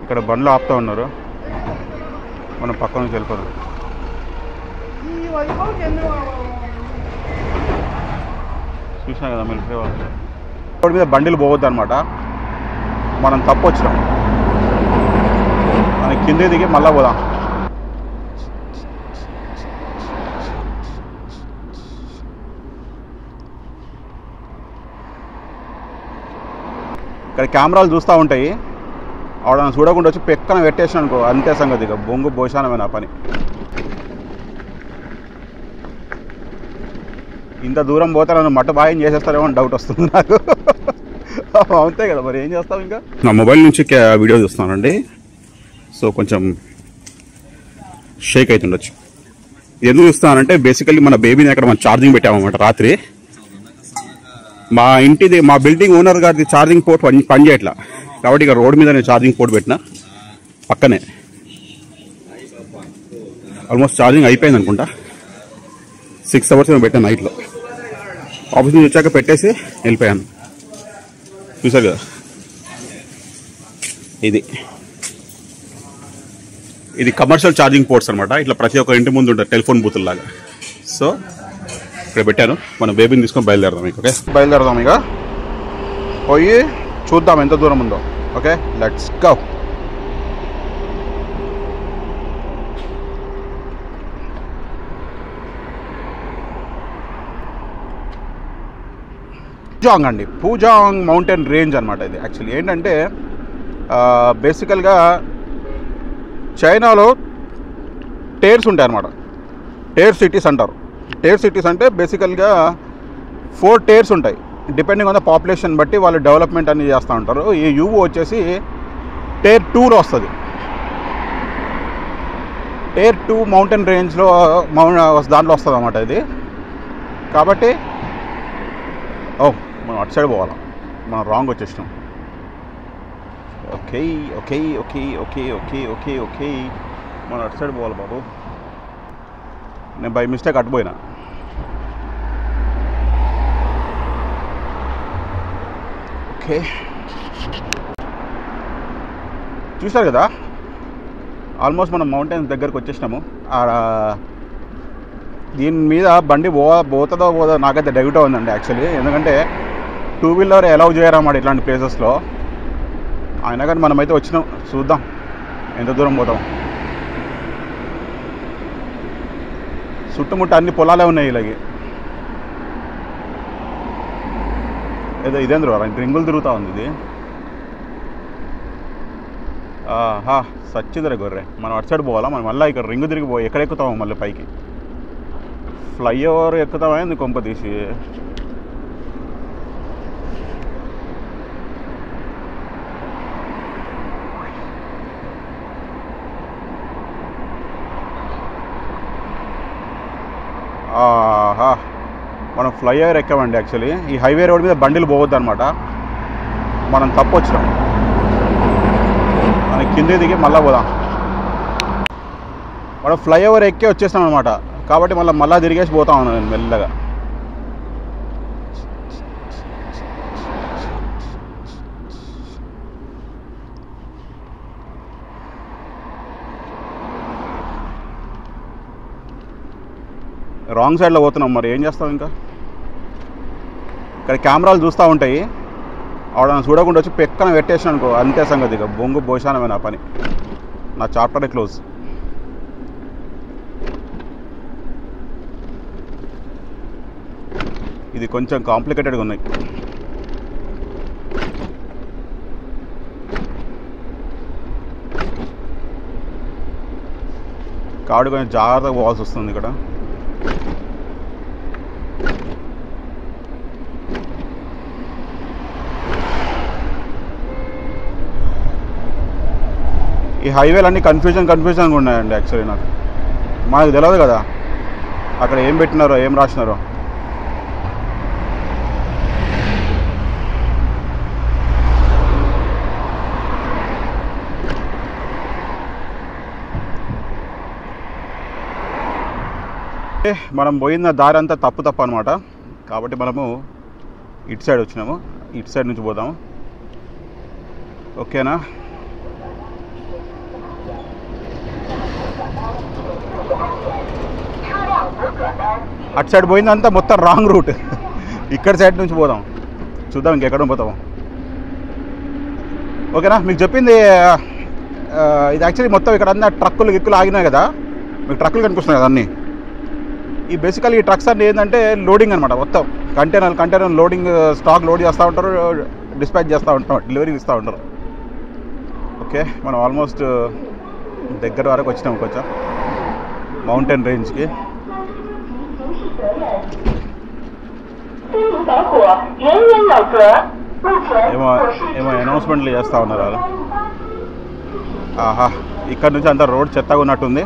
ఇక్కడ బండ్లు ఆపుతూ ఉన్నారు, మనం పక్క నుంచి వెళ్ళిపోదాం. చూసినా కదా మిలిటరీ వాళ్ళు. రోడ్డు మీద బండిలు పోవద్దు అనమాట, మనం తప్పు వచ్చినాం, మనం కింద దిగి మళ్ళా పోదాం. ఇక్కడ కెమెరాలు చూస్తూ ఉంటాయి, ఆవిడ చూడకుండా వచ్చి పెక్కన పెట్టేసిన అనుకో అంతే సంగతి, ఇక బొంగు భోషానమే నా పని. ఇంత దూరం పోతే నన్ను మట్ట బాయం చేసేస్తారేమో అని డౌట్ వస్తుంది నాకు. అంతే కదా మరి, ఏం చేస్తాం. ఇంకా నా మొబైల్ నుంచి వీడియో చూస్తానండి, సో కొంచెం షేక్ అవుతుండొచ్చు. ఎందుకు చూస్తానంటే బేసికల్లీ మన బేబీని అక్కడ మనం ఛార్జింగ్ పెట్టామన్నమాట రాత్రి. మా బిల్డింగ్ ఓనర్ గారి ఛార్జింగ్ పోర్ట్ పని చేయట్లా, కాబట్టి ఇక రోడ్ మీద నేను ఛార్జింగ్ పోర్ట్ పెట్టిన పక్కనే. ఆల్మోస్ట్ ఛార్జింగ్ అయిపోయింది అనుకుంటా, 6 hours మేము పెట్టాను నైట్లో. ఆఫీస్ నుంచి వచ్చాక పెట్టేసి వెళ్ళిపోయాను. చూసారు కదా, ఇది కమర్షియల్ ఛార్జింగ్ పోర్ట్స్ అనమాట. ఇట్లా ప్రతి ఒక్క ఇంటి ముందు ఉంటుంది టెలిఫోన్ బూతుల్లాగా. సో ఇక్కడ పెట్టాను, మన బేబీని తీసుకొని బయలుదేరదాం. ఓకే బయలుదేరదాం, ఇక పోయి చూద్దాం ఎంత దూరం ఉందో. Okay let's go. పూజాంగ్ అండి, పూజాంగ్ మౌంటైన్ రేంజ్ అనమాట ఇది. యాక్చువల్లీ ఏంటంటే బేసికల్గా చైనాలో టేర్స్ ఉంటాయి అన్నమాట, టేర్ సిటీస్ అంటారు. టేర్ సిటీస్ అంటే బేసికల్గా 4 టేర్స్ ఉంటాయి, డిపెండింగ్ ఆన్ ద పాపులేషన్ బట్టి వాళ్ళు డెవలప్మెంట్ అన్ని చేస్తూ ఉంటారు. ఈ యువు వచ్చేసి టేర్ 2లో వస్తుంది. టేర్ 2 మౌంటైన్ రేంజ్లో దాంట్లో వస్తుంది అన్నమాట ఇది. కాబట్టి మనం అటు సైడ్ పోవాలా, మనం రాంగ్ వచ్చేసినాం. Okay okay okay okay okay okay okay మనం అటు సైడ్ పోవాలి బాబు. నేను బై మిస్టేక్ అటుపోయినా. ఓకే చూసారు కదా, ఆల్మోస్ట్ మనం మౌంటైన్స్ దగ్గరకు వచ్చేసినాము. దీని మీద బండి పోతుందో పోదో నాకైతే డౌట్ ఉందండి యాక్చువల్లీ. ఎందుకంటే 2 వీలర్ అలౌ చేయరన్నమాట ఇట్లాంటి ప్లేసెస్లో. అయినా కానీ మనమైతే వచ్చినాం, చూద్దాం ఎంత దూరం పోతాం. చుట్టుముట్టు అన్ని పొలాలే ఉన్నాయి ఇలాగే. ఏదో ఇదేంద్ర రింగులు తిరుగుతూ ఉంది ఇది. సచ్చిదరే గొర్రె. మనం అటు సైడ్ పోవాలా, మనం మళ్ళీ ఇక్కడ రింగు తిరిగి ఎక్కడ ఎక్కుతాము మళ్ళీ పైకి. ఫ్లైఓవర్ ఎక్కుతామైంది కొంప తీసి. మనం ఫ్లైఓవర్ ఎక్కామండి యాక్చువల్లీ. ఈ హైవే రోడ్ మీద బండిలు పోవద్దు అనమాట, మనం తప్పు వచ్చినాం, మనం కింద దిగి మళ్ళీ పోదాం. మనం ఫ్లైఓవర్ ఎక్కి వచ్చేస్తాం అనమాట, కాబట్టి మళ్ళీ తిరిగేసి పోతా ఉన్నాను నేను మెల్లగా. రాంగ్ సైడ్లో పోతున్నాం, మరి ఏం చేస్తాం. ఇంకా ఇక్కడ కెమెరాలు చూస్తూ ఉంటాయి, ఆవిడ చూడకుండా వచ్చి పెక్కన పెట్టేసిన అనుకో అంతే సంగతి, ఇక బొంగు భోషానమే నా పని. నా చాప్టరే క్లోజ్. ఇది కొంచెం కాంప్లికేటెడ్గా ఉన్నాయి. కాబట్టి కొంచెం జాగ్రత్తగా పోవాల్సి వస్తుంది ఇక్కడ. ఈ హైవేలు అన్నీ కన్ఫ్యూజన్గా ఉన్నాయండి యాక్చువల్లీ. మనకు తెలియదు కదా అక్కడ ఏం పెట్టినారో ఏం రాసినారో. మనం పోయిన దారి అంతా తప్పు అనమాట. కాబట్టి మనము ఇటు సైడ్ వచ్చినాము, ఇటు సైడ్ నుంచి పోదాము. ఓకేనా, అటు సైడ్ పోయిందంతా మొత్తం రాంగ్ రూట్. ఇక్కడ సైడ్ నుంచి పోదాం, చూద్దాం ఇంకెక్కడ పోతాము. ఓకేనా, మీకు చెప్పింది ఇది యాక్చువల్లీ మొత్తం ఇక్కడ అన్న ట్రక్కులు గిక్కులు ఆగినాయి కదా, మీకు ట్రక్కులు కనిపిస్తున్నాయి కదా అన్నీ. ఈ బేసికల్ ఈ ట్రక్స్ అన్నీ ఏంటంటే లోడింగ్ అనమాట. మొత్తం కంటైనర్ లోడింగ్, స్టాక్ లోడ్ చేస్తూ ఉంటారు, డిస్పాచ్ చేస్తూ ఉంటాం, డెలివరీ ఇస్తూ ఉంటారు. ఓకే, మనం ఆల్మోస్ట్ దగ్గర వరకు వచ్చినాం కొంచెం మౌంటైన్ రేంజ్కి. ఏమో ఏమో అనౌన్స్మెంట్లు చేస్తూ ఉన్నారు వాళ్ళు. ఆహా, ఇక్కడ నుంచి అంతా రోడ్ చెత్తగా ఉన్నట్టుంది.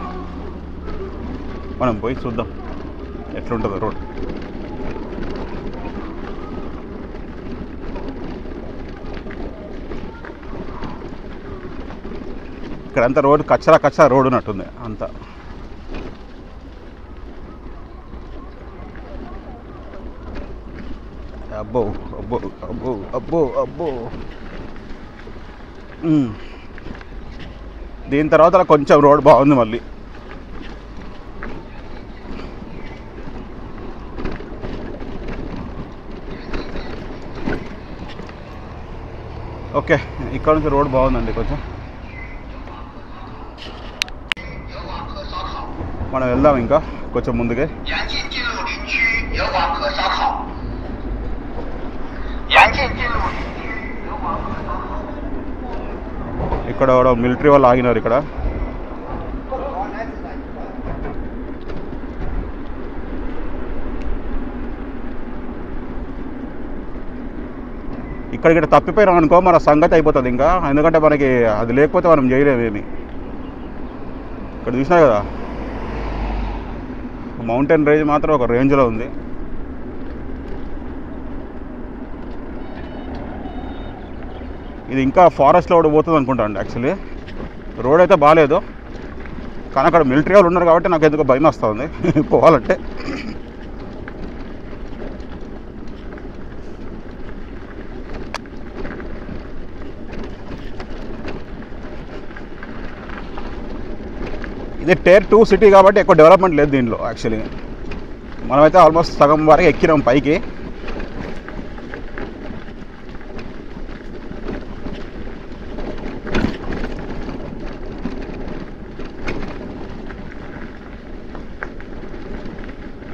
మనం పోయి చూద్దాం ఎట్లుంటుందో రోడ్. ఇక్కడంతా రోడ్ కచ్చరా రోడ్ ఉన్నట్టుంది అంతా. అబ్బో అబ్బో అబ్బో అబ్బో అబ్బో. దీని తర్వాత కొంచెం రోడ్ బాగుంది మళ్ళీ. ఓకే, ఇక్కడ నుంచి రోడ్ బాగుందండి కొంచెం. మనం వెళ్దాం ఇంకా కొంచెం ముందుకే. ఇక్కడ మిలిటరీ వాళ్ళు ఆగినారు ఇక్కడ. ఇక్కడ తప్పిపోయినాం అనుకో మన సంగతి అయిపోతుంది ఇంకా. ఎందుకంటే మనకి అది లేకపోతే మనం చేయలేమేమి. ఇక్కడ చూసినా కదా మౌంటైన్ రేంజ్ మాత్రం ఒక రేంజ్లో ఉంది. ఇది ఇంకా ఫారెస్ట్లో కూడా పోతుంది అనుకుంటా అండి. యాక్చువల్లీ రోడ్ అయితే బాగాలేదు, కానీ అక్కడ మిలిటరీ వాళ్ళు ఉన్నారు కాబట్టి నాకు ఎందుకో భయం వస్తుంది పోవాలంటే. ఇది Tier 2 సిటీ కాబట్టి ఎక్కువ డెవలప్మెంట్ లేదు దీంట్లో. యాక్చువల్లీ మనమైతే ఆల్మోస్ట్ సగం వరకు ఎక్కినాం పైకి.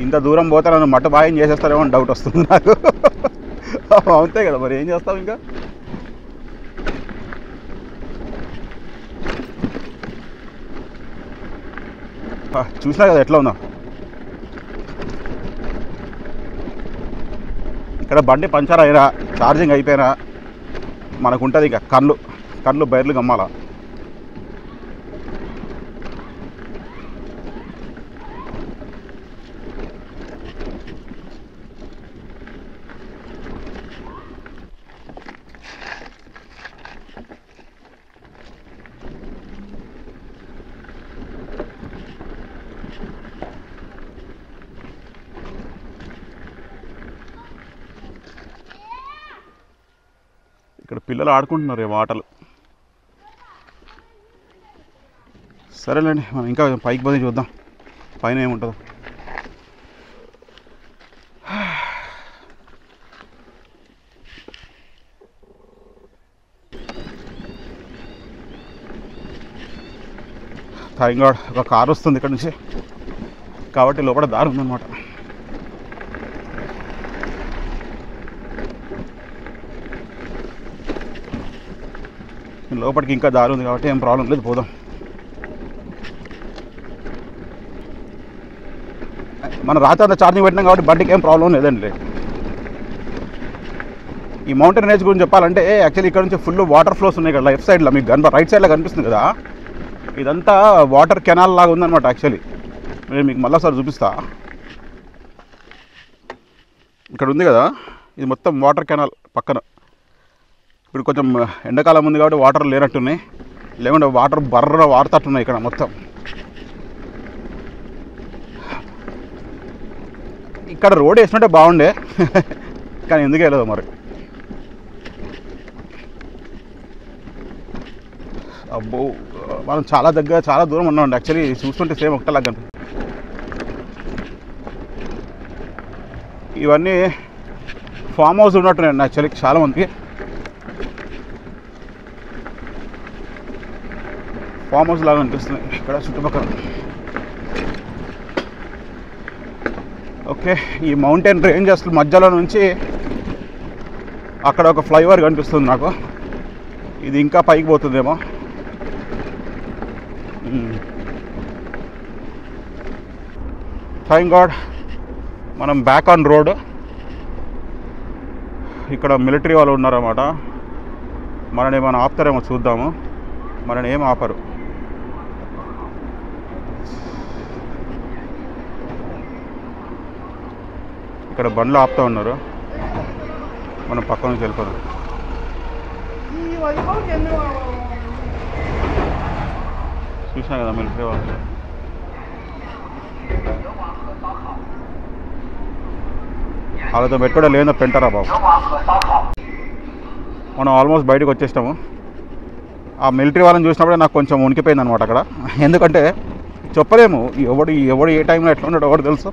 ఇంత దూరం పోతే నన్ను మట్ట బాయం చేసేస్తారేమో అని డౌట్ వస్తుంది నాకు. అంతే కదా, మరి ఏం చేస్తాం ఇంకా. చూసినా కదా ఎట్లా ఉందో. ఇక్కడ బండి పంచర్ అయినా ఛార్జింగ్ అయిపోయినా మనకుంటుంది ఇక కళ్ళు బయర్లు గమ్మాల. ఇక్కడ పిల్లలు ఆడుకుంటున్నారు ఏమో ఆటలు. సరేలేండి, మనం ఇంకా పైకి పోయి చూద్దాం పైన ఏముంటుందో. థ్యాంక్ గాడ్ ఒక కారు వస్తుంది ఇక్కడ నుంచి, కాబట్టి లోపల దారి ఉందన్నమాట. లోపలికి ఇంకా దారి ఉంది కాబట్టి ఏం ప్రాబ్లం లేదు, పోదాం. మన రాత్రి అంతా ఛార్జింగ్ పెట్టినాం కాబట్టి బండికి ఏం ప్రాబ్లం లేదండి. ఈ మౌంటైన్ రేంజ్ గురించి చెప్పాలంటే యాక్చువల్లీ ఇక్కడ నుంచి ఫుల్ వాటర్ ఫ్లోస్ ఉన్నాయి కదా లెఫ్ట్ సైడ్లో, మీకు రైట్ సైడ్లో కనిపిస్తుంది కదా, ఇదంతా వాటర్ కెనాల్ లాగా ఉందన్నమాట. యాక్చువల్లీ నేను మీకు మళ్ళీ సార్ చూపిస్తా. ఇక్కడ ఉంది కదా, ఇది మొత్తం వాటర్ కెనాల్ పక్కన. ఇప్పుడు కొంచెం ఎండాకాలం ఉంది కాబట్టి వాటర్ లేనట్టున్నాయి, లేకుంటే వాటర్ బర్ర వారుతట్టున్నాయి ఇక్కడ మొత్తం. ఇక్కడ రోడ్ వేసినట్టే బాగుండే కానీ ఎందుకు వెళ్ళదు మరి. అబ్బో మనం చాలా దగ్గర చాలా దూరం ఉన్నామండి. యాక్చువల్లీ చూస్తుంటే సేమ్ ఒకటేలాగా కనిపిస్తుంది. ఇవన్నీ ఫామ్ హౌస్ ఉన్నట్టున్నాయండి యాక్చువల్లీ చాలామందికి. ఫామ్ హౌస్ లాగా అనిపిస్తుంది ఇక్కడ చుట్టుపక్కల. ఓకే, ఈ మౌంటైన్ రేంజెస్ మధ్యలో నుంచి అక్కడ ఒక ఫ్లైఓవర్ కనిపిస్తుంది నాకు. ఇది ఇంకా పైకి పోతుందేమో. థ్యాంక్ గాడ్ మనం బ్యాక్ ఆన్ రోడ్. ఇక్కడ మిలిటరీ వాళ్ళు ఉన్నారన్నమాట. మనని ఏమైనా ఆపుతారేమో చూద్దాము. మనని ఏం ఆపరు. ఇక్కడ బండ్లు ఆపుతూ ఉన్నారు. మనం పక్క నుంచి వెళ్ళిపోదాం. చూసినా కదా మిలిటరీ వాళ్ళు. వాళ్ళతో పెట్టుకోవడం లేదో పెంటారా బాబు. మనం ఆల్మోస్ట్ బయటకు వచ్చేసినాము. ఆ మిలిటరీ వాళ్ళని చూసినప్పుడే నాకు కొంచెం ఉనికిపోయింది అనమాట అక్కడ. ఎందుకంటే చెప్పలేము ఎవడు ఏ టైంలో ఎట్లా ఉన్నాడో ఎవరు తెలుసు.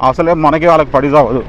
అసలే మనకి వాళ్ళకి పడి చావదు.